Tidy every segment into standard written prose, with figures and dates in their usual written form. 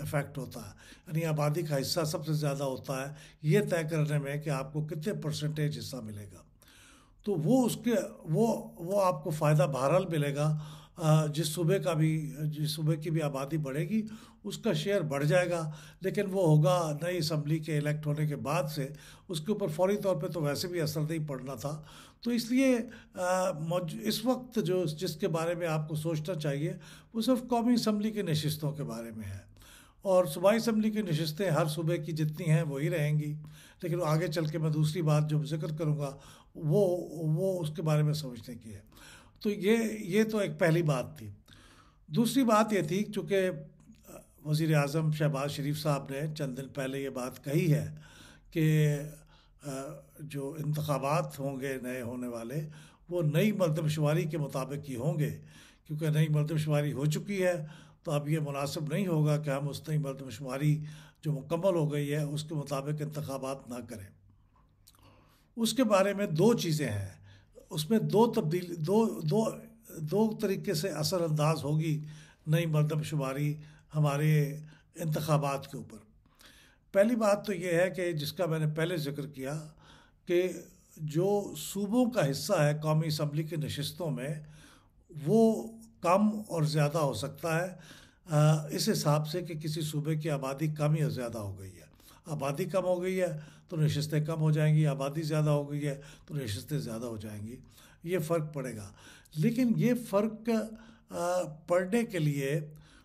Effect ہوتا ہے، یعنی آبادی کا حصہ سب سے زیادہ ہوتا ہے یہ طے کرنے میں کہ آپ کو کتنے پرسنٹیج حصہ ملے گا. تو وہ اس کے وہ آپ کو فائدہ بہرحال ملے گا. جس صوبے کی بھی آبادی بڑھے گی اس کا شیئر بڑھ جائے گا، لیکن وہ ہوگا نئی اسمبلی کے الیکٹ ہونے کے بعد سے. اس کے اوپر فوری طور پہ تو ویسے بھی اثر نہیں پڑنا تھا. تو اس لیے اس وقت جس کے بارے میں آپ کو سوچنا چاہیے وہ صرف قومی اسمبلی کی نشستوں کے بارے میں ہے، اور صوبائی اسمبلی کی نشستیں ہر صوبے کی جتنی ہیں وہی رہیں گی. لیکن آگے چل کے میں دوسری بات جو ذکر کروں گا وہ اس کے بارے میں سمجھنے کی ہے. تو یہ تو ایک پہلی بات تھی. دوسری بات یہ تھی، چونکہ وزیر اعظم شہباز شریف صاحب نے چند دن پہلے یہ بات کہی ہے کہ جو انتخابات ہوں گے نئے ہونے والے وہ نئی مردم شماری کے مطابق ہی ہوں گے، کیونکہ نئی مردم شماری ہو چکی ہے تو اب یہ مناسب نہیں ہوگا کہ ہم اس نئی مردم شماری جو مکمل ہو گئی ہے اس کے مطابق انتخابات نہ کریں. اس کے بارے میں دو چیزیں ہیں، اس میں دو طریقے سے اثر انداز ہوگی نئی مردم شماری ہمارے انتخابات کے اوپر. پہلی بات تو یہ ہے کہ جس کا میں نے پہلے ذکر کیا کہ جو صوبوں کا حصہ ہے قومی اسمبلی کی نشستوں میں وہ کم اور زیادہ ہو سکتا ہے اس حساب سے کہ کسی صوبے کی آبادی کم یا زیادہ ہو گئی ہے. آبادی کم ہو گئی ہے تو نشستیں کم ہو جائیں گی، آبادی زیادہ ہو گئی ہے تو نشستیں زیادہ ہو جائیں گی. یہ فرق پڑے گا. لیکن یہ فرق پڑنے کے لیے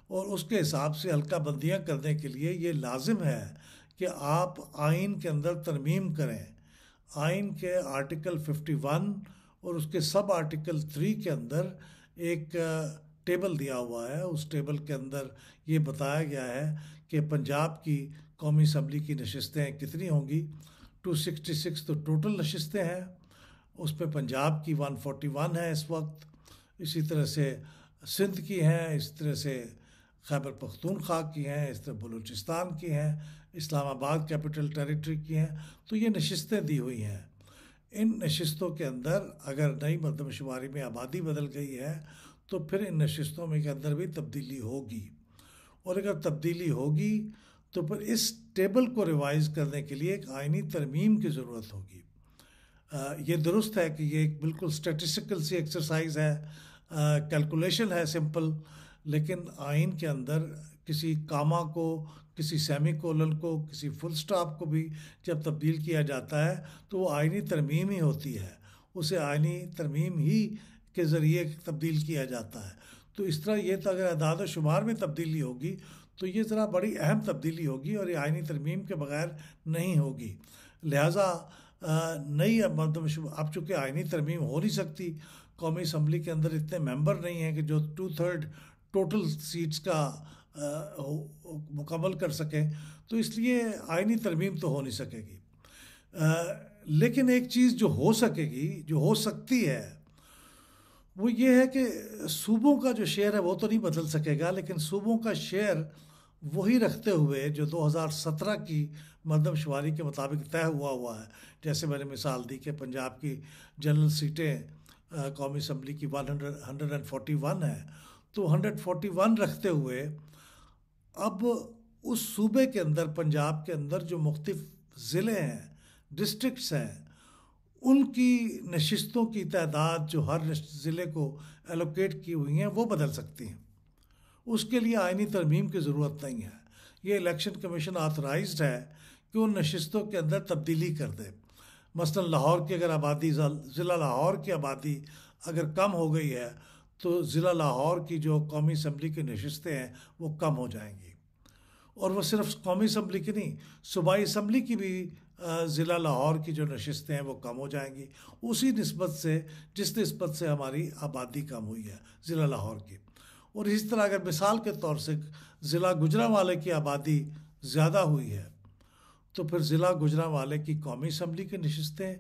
اور اس کے حساب سے حلقہ بندیاں کرنے کے لیے یہ لازم ہے کہ آپ آئین کے اندر ترمیم کریں. آئین کے آرٹیکل 51 اور اس کے سب آرٹیکل 3 کے اندر ایک ٹیبل دیا ہوا ہے. اس ٹیبل کے اندر یہ بتایا گیا ہے کہ پنجاب کی قومی اسمبلی کی نشستیں کتنی ہوں گی. 266 تو ٹوٹل نشستیں ہیں، اس پہ پنجاب کی 141 ہے اس وقت، اسی طرح سے سندھ کی ہیں، اس طرح سے خیبر پختونخوا کی ہیں، اس طرح بلوچستان کی ہیں، اسلام آباد کیپٹل ٹیریٹری کی ہیں. تو یہ نشستیں دی ہوئی ہیں. ان نشستوں کے اندر اگر نئی مردم شماری میں آبادی بدل گئی ہے تو پھر ان نشستوں میں کے اندر بھی تبدیلی ہوگی، اور اگر تبدیلی ہوگی تو پھر اس ٹیبل کو ریوائز کرنے کے لیے ایک آئینی ترمیم کی ضرورت ہوگی. یہ درست ہے کہ یہ ایک بالکل اسٹیٹسٹیکل سی ایکسرسائز ہے، کیلکولیشن ہے سمپل، لیکن آئین کے اندر کسی کاما کو، کسی سیمی کولن کو، کسی فل سٹاپ کو بھی جب تبدیل کیا جاتا ہے تو وہ آئینی ترمیم ہی ہوتی ہے، اسے آئینی ترمیم ہی کے ذریعے تبدیل کیا جاتا ہے. تو اس طرح یہ تو اگر اعداد و شمار میں تبدیلی ہوگی تو یہ ذرا بڑی اہم تبدیلی ہوگی اور یہ آئینی ترمیم کے بغیر نہیں ہوگی. لہٰذا نئی مردم شماری اب چونکہ آئینی ترمیم ہو نہیں سکتی، قومی اسمبلی کے اندر اتنے ممبر نہیں ہیں کہ جو 2/3 ٹوٹل سیٹس کا مکمل کر سکیں، تو اس لیے آئینی ترمیم تو ہو نہیں سکے گی. لیکن ایک چیز جو ہو سکے گی، جو ہو سکتی ہے، وہ یہ ہے کہ صوبوں کا جو شیئر ہے وہ تو نہیں بدل سکے گا، لیکن صوبوں کا شیئر وہی رکھتے ہوئے جو 2017 کی مردم شماری کے مطابق طے ہوا ہے. جیسے میں نے مثال دی کہ پنجاب کی جنرل سیٹیں قومی اسمبلی کی 141 ہیں، تو 141 رکھتے ہوئے اب اس صوبے کے اندر، پنجاب کے اندر جو مختلف ضلع ہیں، ڈسٹرکٹس ہیں، ان کی نشستوں کی تعداد جو ہر ضلع کو ایلوکیٹ کی ہوئی ہیں وہ بدل سکتی ہیں. اس کے لیے آئینی ترمیم کی ضرورت نہیں ہے. یہ الیکشن کمیشن آتھرائزڈ ہے کہ ان نشستوں کے اندر تبدیلی کر دے. مثلا لاہور کی اگر آبادی، ضلع لاہور کی آبادی اگر کم ہو گئی ہے تو ضلع لاہور کی جو قومی اسمبلی کی نشستیں ہیں وہ کم ہو جائیں گی. اور وہ صرف قومی اسمبلی کی نہیں، صوبائی اسمبلی کی بھی ضلع لاہور کی جو نشستیں ہیں وہ کم ہو جائیں گی، اسی نسبت سے جس نسبت سے ہماری آبادی کم ہوئی ہے ضلع لاہور کی. اور اسی طرح اگر مثال کے طور سے ضلع گوجرانوالے کی آبادی زیادہ ہوئی ہے تو پھر ضلع گوجرانوالے کی قومی اسمبلی کی نشستیں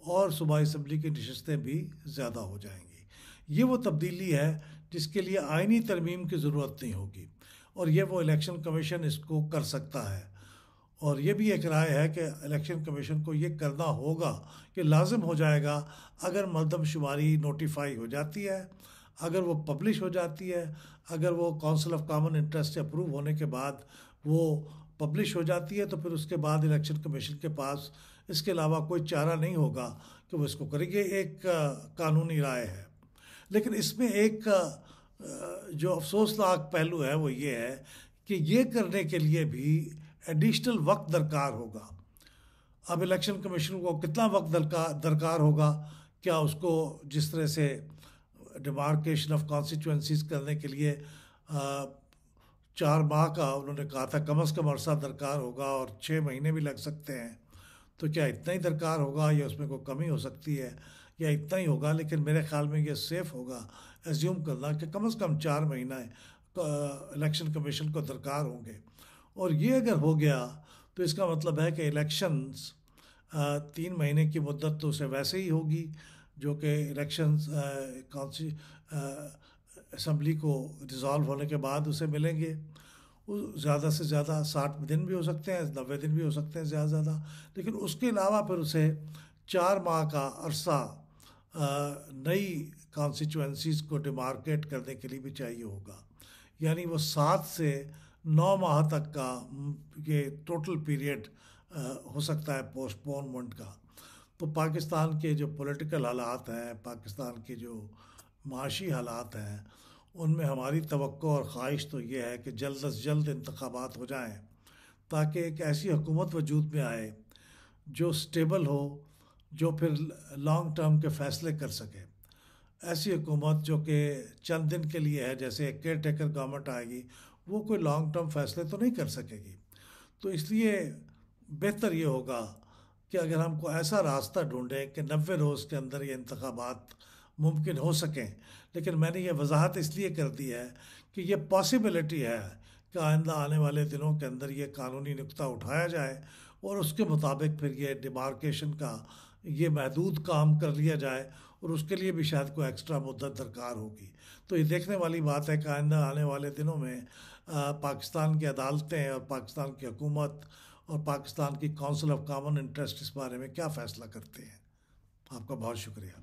اور صوبائی اسمبلی کی نشستیں بھی زیادہ ہو جائیں گی. یہ وہ تبدیلی ہے جس کے لیے آئینی ترمیم کی ضرورت نہیں ہوگی، اور یہ وہ الیکشن کمیشن اس کو کر سکتا ہے. اور یہ بھی ایک رائے ہے کہ الیکشن کمیشن کو یہ کرنا ہوگا کہ لازم ہو جائے گا اگر مردم شماری نوٹیفائی ہو جاتی ہے، اگر وہ پبلش ہو جاتی ہے، اگر وہ کونسل آف کامن انٹرسٹ سے اپروو ہونے کے بعد وہ پبلش ہو جاتی ہے تو پھر اس کے بعد الیکشن کمیشن کے پاس اس کے علاوہ کوئی چارہ نہیں ہوگا کہ وہ اس کو کرے. یہ ایک قانونی رائے ہے. لیکن اس میں ایک جو افسوسناک پہلو ہے وہ یہ ہے کہ یہ کرنے کے لیے بھی ایڈیشنل وقت درکار ہوگا. اب الیکشن کمیشن کو کتنا وقت درکار ہوگا؟ کیا اس کو جس طرح سے ڈیمارکیشن آف کانسٹیچوئنسیز کرنے کے لیے 4 ماہ کا انہوں نے کہا تھا کم از کم عرصہ درکار ہوگا اور 6 مہینے بھی لگ سکتے ہیں، تو کیا اتنا ہی درکار ہوگا یا اس میں کوئی کمی ہو سکتی ہے یا اتنا ہی ہوگا؟ لیکن میرے خیال میں یہ سیف ہوگا ایزیوم کرنا کہ کم از کم 4 مہینہ الیکشن کمیشن کو درکار ہوں گے. اور یہ اگر ہو گیا تو اس کا مطلب ہے کہ الیکشنز 3 مہینے کی مدت تو اسے ویسے ہی ہوگی جو کہ الیکشنز اسمبلی کو ڈیزالو ہونے کے بعد اسے ملیں گے. زیادہ سے زیادہ 60 دن بھی ہو سکتے ہیں، 90 دن بھی ہو سکتے ہیں زیادہ زیادہ. لیکن اس کے علاوہ پھر اسے 4 ماہ کا عرصہ نئی کانسٹیچوئنسیز کو ڈیمارکیٹ کرنے کے لیے بھی چاہیے ہوگا. یعنی وہ 7 سے 9 ماہ تک کا یہ ٹوٹل پیریڈ ہو سکتا ہے پوسٹ پونمنٹ کا. تو پاکستان کے جو پولیٹیکل حالات ہیں، پاکستان کے جو معاشی حالات ہیں، ان میں ہماری توقع اور خواہش تو یہ ہے کہ جلد از جلد انتخابات ہو جائیں تاکہ ایک ایسی حکومت وجود میں آئے جو سٹیبل ہو، جو پھر لانگ ٹرم کے فیصلے کر سکے. ایسی حکومت جو کہ چند دن کے لیے ہے، جیسے ایک کیئر ٹیکر گورنمنٹ آئے گی، وہ کوئی لانگ ٹرم فیصلے تو نہیں کر سکے گی. تو اس لیے بہتر یہ ہوگا کہ اگر ہم کو ایسا راستہ ڈھونڈیں کہ 90 روز کے اندر یہ انتخابات ممکن ہو سکیں. لیکن میں نے یہ وضاحت اس لیے کر دی ہے کہ یہ پاسبلٹی ہے کہ آئندہ آنے والے دنوں کے اندر یہ قانونی نکتہ اٹھایا جائے اور اس کے مطابق پھر یہ ڈیمارکیشن کا یہ محدود کام کر لیا جائے، اور اس کے لیے بھی شاید کوئی ایکسٹرا مدت درکار ہوگی. تو یہ دیکھنے والی بات ہے کہ آئندہ آنے والے دنوں میں پاکستان کی عدالتیں اور پاکستان کی حکومت اور پاکستان کی کونسل آف کامن انٹرسٹ اس بارے میں کیا فیصلہ کرتے ہیں. آپ کا بہت شکریہ.